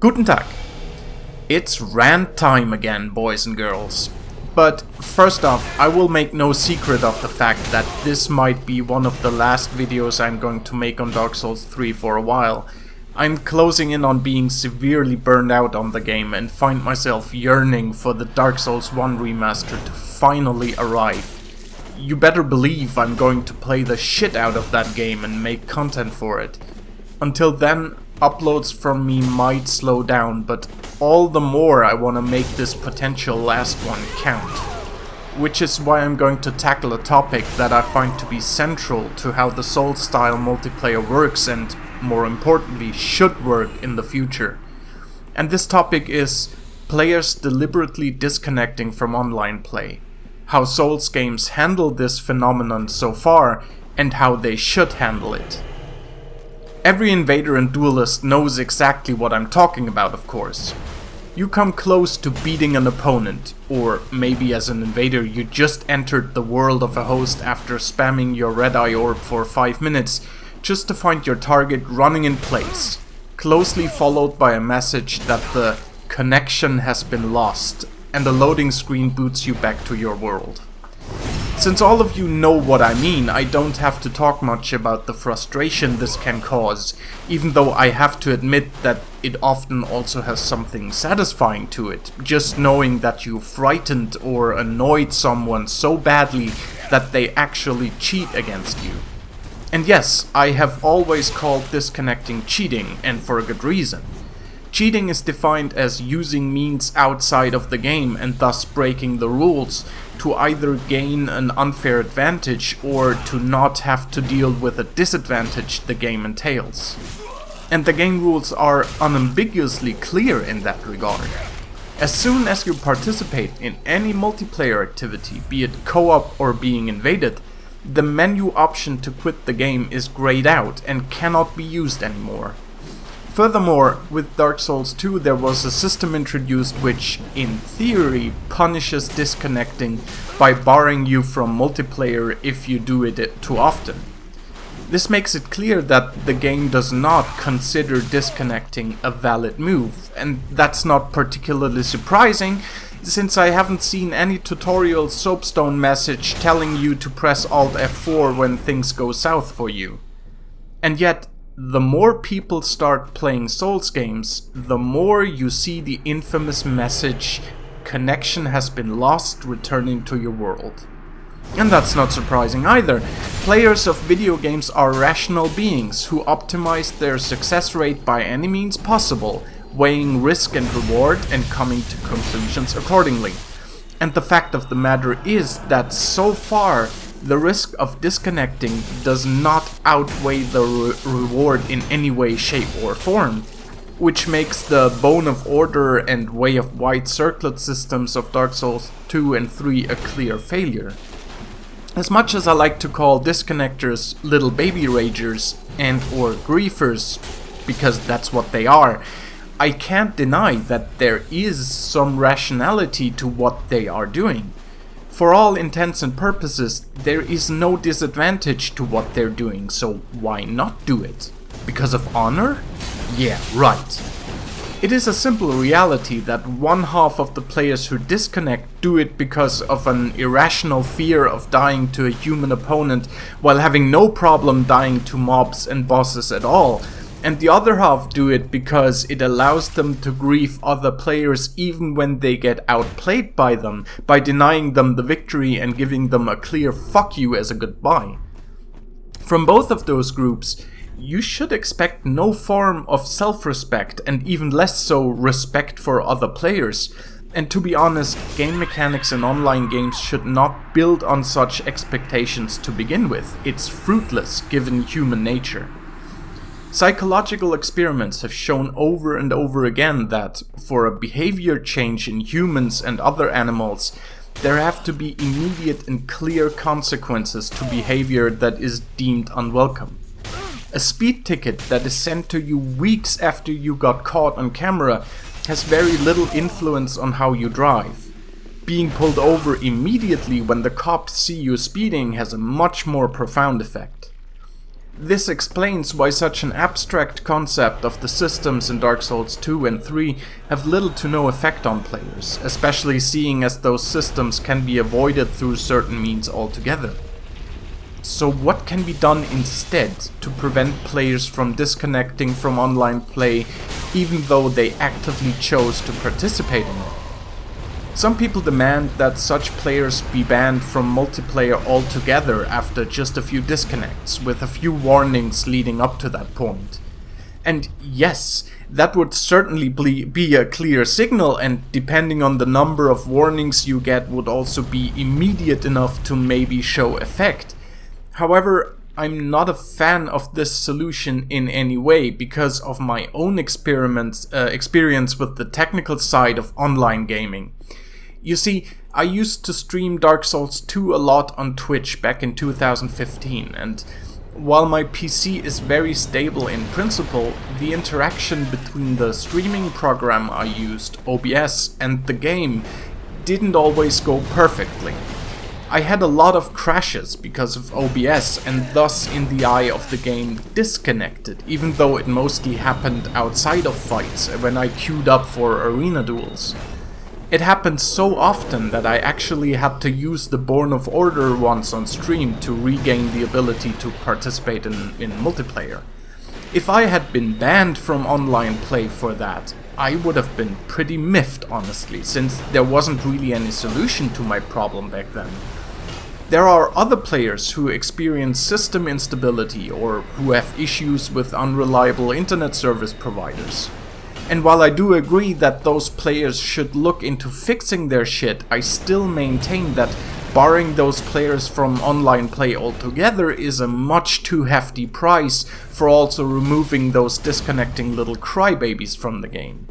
Guten Tag. It's rant time again, boys and girls. But first off, I will make no secret of the fact that this might be one of the last videos I'm going to make on Dark Souls 3 for a while. I'm closing in on being severely burned out on the game and find myself yearning for the Dark Souls 1 remaster to finally arrive. You better believe I'm going to play the shit out of that game and make content for it. Until then, uploads from me might slow down, but all the more I want to make this potential last one count. Which is why I'm going to tackle a topic that I find to be central to how the Souls-style multiplayer works and, more importantly, should work in the future. And this topic is players deliberately disconnecting from online play. How Souls games handle this phenomenon so far, and how they should handle it. Every invader and duelist knows exactly what I'm talking about, of course. You come close to beating an opponent, or maybe as an invader you just entered the world of a host after spamming your red eye orb for 5 minutes, just to find your target running in place, closely followed by a message that the connection has been lost, and a loading screen boots you back to your world. Since all of you know what I mean, I don't have to talk much about the frustration this can cause, even though I have to admit that it often also has something satisfying to it, just knowing that you frightened or annoyed someone so badly that they actually cheat against you. And yes, I have always called disconnecting cheating, and for a good reason. Cheating is defined as using means outside of the game and thus breaking the rules to either gain an unfair advantage or to not have to deal with a disadvantage the game entails. And the game rules are unambiguously clear in that regard. As soon as you participate in any multiplayer activity, be it co-op or being invaded, the menu option to quit the game is grayed out and cannot be used anymore. Furthermore, with Dark Souls 2 there was a system introduced which, in theory, punishes disconnecting by barring you from multiplayer if you do it too often. This makes it clear that the game does not consider disconnecting a valid move, and that's not particularly surprising, since I haven't seen any tutorial soapstone message telling you to press Alt F4 when things go south for you. And yet, the more people start playing Souls games, the more you see the infamous message, "Connection has been lost, returning to your world." And that's not surprising either. Players of video games are rational beings who optimize their success rate by any means possible, weighing risk and reward and coming to conclusions accordingly. And the fact of the matter is that so far, the risk of disconnecting does not outweigh the reward in any way, shape or form, which makes the Bone of Order and Way of White Circlet systems of Dark Souls 2 and 3 a clear failure. As much as I like to call disconnectors little baby ragers and or griefers, because that's what they are, I can't deny that there is some rationality to what they are doing. For all intents and purposes, there is no disadvantage to what they're doing, so why not do it? Because of honor? Yeah, right. It is a simple reality that one half of the players who disconnect do it because of an irrational fear of dying to a human opponent while having no problem dying to mobs and bosses at all, and the other half do it because it allows them to grieve other players even when they get outplayed by them, by denying them the victory and giving them a clear fuck you as a goodbye. From both of those groups, you should expect no form of self-respect and even less so respect for other players. And to be honest, game mechanics in online games should not build on such expectations to begin with. It's fruitless given human nature. Psychological experiments have shown over and over again that, for a behavior change in humans and other animals, there have to be immediate and clear consequences to behavior that is deemed unwelcome. A speed ticket that is sent to you weeks after you got caught on camera has very little influence on how you drive. Being pulled over immediately when the cops see you speeding has a much more profound effect. This explains why such an abstract concept of the systems in Dark Souls 2 and 3 have little to no effect on players, especially seeing as those systems can be avoided through certain means altogether. So what can be done instead to prevent players from disconnecting from online play even though they actively chose to participate in it? Some people demand that such players be banned from multiplayer altogether after just a few disconnects, with a few warnings leading up to that point. And yes, that would certainly be a clear signal, and depending on the number of warnings you get would also be immediate enough to maybe show effect. However, I'm not a fan of this solution in any way because of my own experience with the technical side of online gaming. You see, I used to stream Dark Souls 2 a lot on Twitch back in 2015, and while my PC is very stable in principle, the interaction between the streaming program I used, OBS, and the game didn't always go perfectly. I had a lot of crashes because of OBS and thus in the eye of the game disconnected, even though it mostly happened outside of fights when I queued up for arena duels. It happened so often that I actually had to use the Born of Order once on stream to regain the ability to participate in multiplayer. If I had been banned from online play for that, I would have been pretty miffed honestly, since there wasn't really any solution to my problem back then. There are other players who experience system instability or who have issues with unreliable internet service providers. And while I do agree that those players should look into fixing their shit, I still maintain that barring those players from online play altogether is a much too hefty price for also removing those disconnecting little crybabies from the game.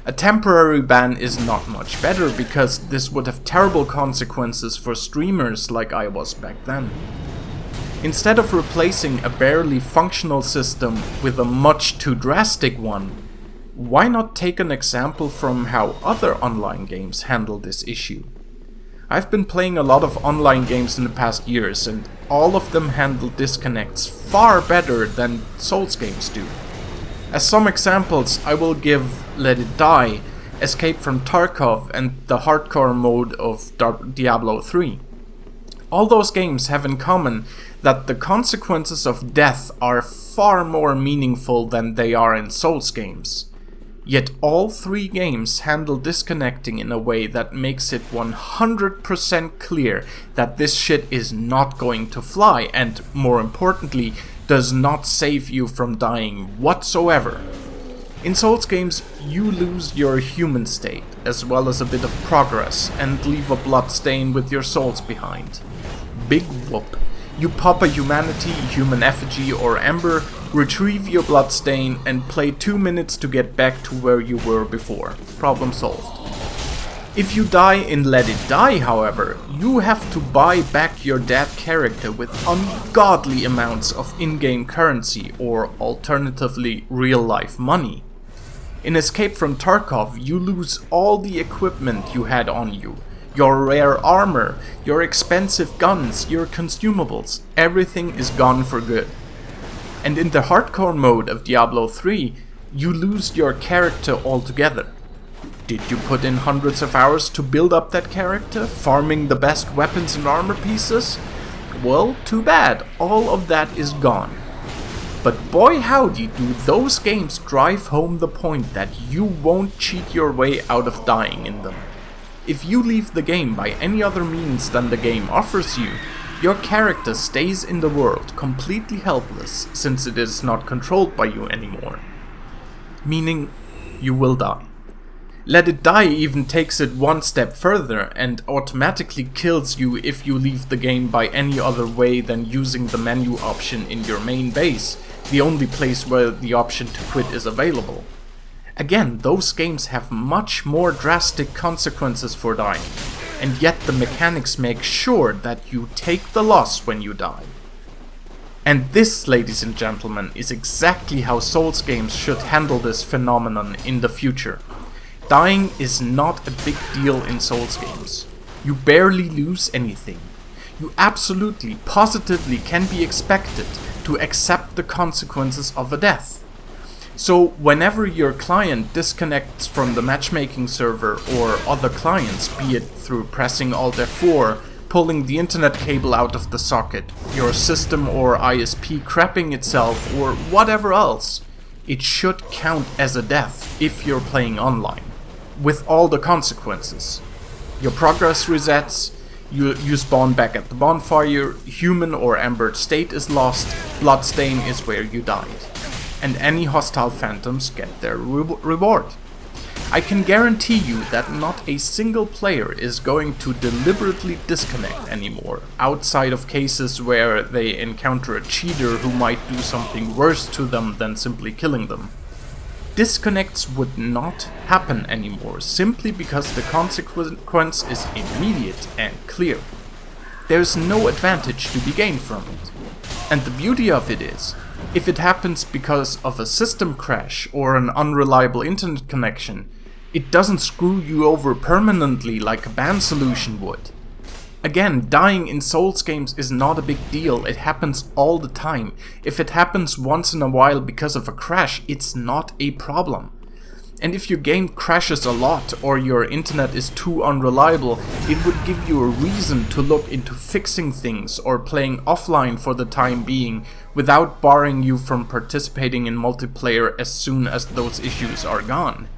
A temporary ban is not much better because this would have terrible consequences for streamers like I was back then. Instead of replacing a barely functional system with a much too drastic one, why not take an example from how other online games handle this issue? I've been playing a lot of online games in the past years, and all of them handle disconnects far better than Souls games do. As some examples, I will give Let It Die, Escape from Tarkov, and the hardcore mode of Diablo 3. All those games have in common that the consequences of death are far more meaningful than they are in Souls games. Yet all three games handle disconnecting in a way that makes it 100% clear that this shit is not going to fly and, more importantly, does not save you from dying whatsoever. In Souls games, you lose your human state, as well as a bit of progress, and leave a blood stain with your souls behind. Big whoop. You pop a humanity, human effigy, or ember, retrieve your bloodstain, and play 2 minutes to get back to where you were before. Problem solved. If you die in Let It Die, however, you have to buy back your dead character with ungodly amounts of in-game currency, or alternatively real-life money. In Escape from Tarkov, you lose all the equipment you had on you. Your rare armor, your expensive guns, your consumables, everything is gone for good. And in the hardcore mode of Diablo 3, you lose your character altogether. Did you put in hundreds of hours to build up that character, farming the best weapons and armor pieces? Well, too bad, all of that is gone. But boy howdy do those games drive home the point that you won't cheat your way out of dying in them. If you leave the game by any other means than the game offers you, your character stays in the world completely helpless since it is not controlled by you anymore. Meaning, you will die. Let It Die even takes it one step further and automatically kills you if you leave the game by any other way than using the menu option in your main base, the only place where the option to quit is available. Again, those games have much more drastic consequences for dying, and yet the mechanics make sure that you take the loss when you die. And this, ladies and gentlemen, is exactly how Souls games should handle this phenomenon in the future. Dying is not a big deal in Souls games. You barely lose anything. You absolutely, positively can be expected to accept the consequences of a death. So whenever your client disconnects from the matchmaking server or other clients, be it through pressing Alt F4, pulling the internet cable out of the socket, your system or ISP crapping itself, or whatever else, it should count as a death if you're playing online, with all the consequences. Your progress resets, you spawn back at the bonfire, human or ambered state is lost, bloodstain is where you died, and any hostile phantoms get their reward. I can guarantee you that not a single player is going to deliberately disconnect anymore, outside of cases where they encounter a cheater who might do something worse to them than simply killing them. Disconnects would not happen anymore simply because the consequence is immediate and clear. There's no advantage to be gained from it. And the beauty of it is, if it happens because of a system crash or an unreliable internet connection, it doesn't screw you over permanently like a ban solution would. Again, dying in Souls games is not a big deal, it happens all the time. If it happens once in a while because of a crash, it's not a problem. And if your game crashes a lot or your internet is too unreliable, it would give you a reason to look into fixing things or playing offline for the time being without barring you from participating in multiplayer as soon as those issues are gone.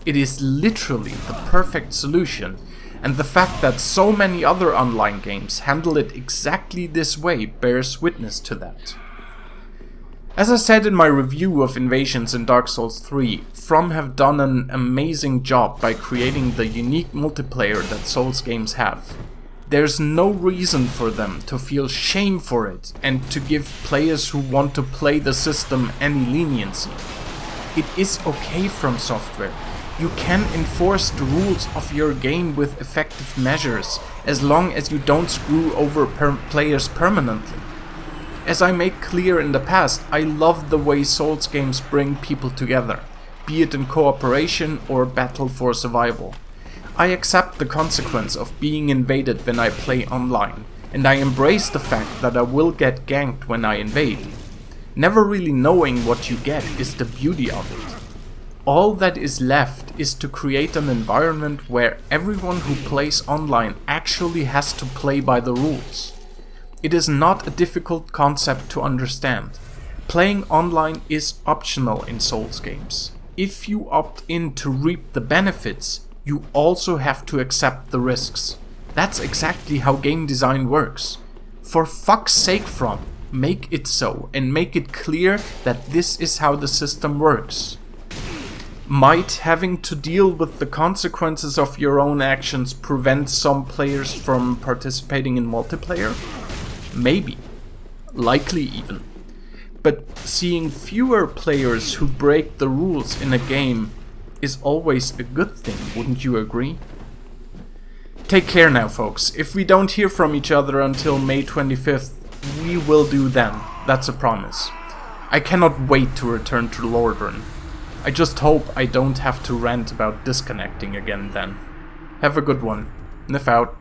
It is literally the perfect solution, and the fact that so many other online games handle it exactly this way bears witness to that. As I said in my review of Invasions in Dark Souls 3, From have done an amazing job by creating the unique multiplayer that Souls games have. There's no reason for them to feel shame for it and to give players who want to play the system any leniency. It is okay from Software. You can enforce the rules of your game with effective measures, as long as you don't screw over players permanently. As I made clear in the past, I love the way Souls games bring people together, be it in cooperation or battle for survival. I accept the consequence of being invaded when I play online, and I embrace the fact that I will get ganked when I invade. Never really knowing what you get is the beauty of it. All that is left is to create an environment where everyone who plays online actually has to play by the rules. It is not a difficult concept to understand. Playing online is optional in Souls games. If you opt in to reap the benefits, you also have to accept the risks. That's exactly how game design works. For fuck's sake, From, make it so, and make it clear that this is how the system works. Might having to deal with the consequences of your own actions prevent some players from participating in multiplayer? Maybe. Likely even. But seeing fewer players who break the rules in a game is always a good thing, wouldn't you agree? Take care now, folks. If we don't hear from each other until May 25th, we will do then. That's a promise. I cannot wait to return to Lordran. I just hope I don't have to rant about disconnecting again then. Have a good one. Nif out.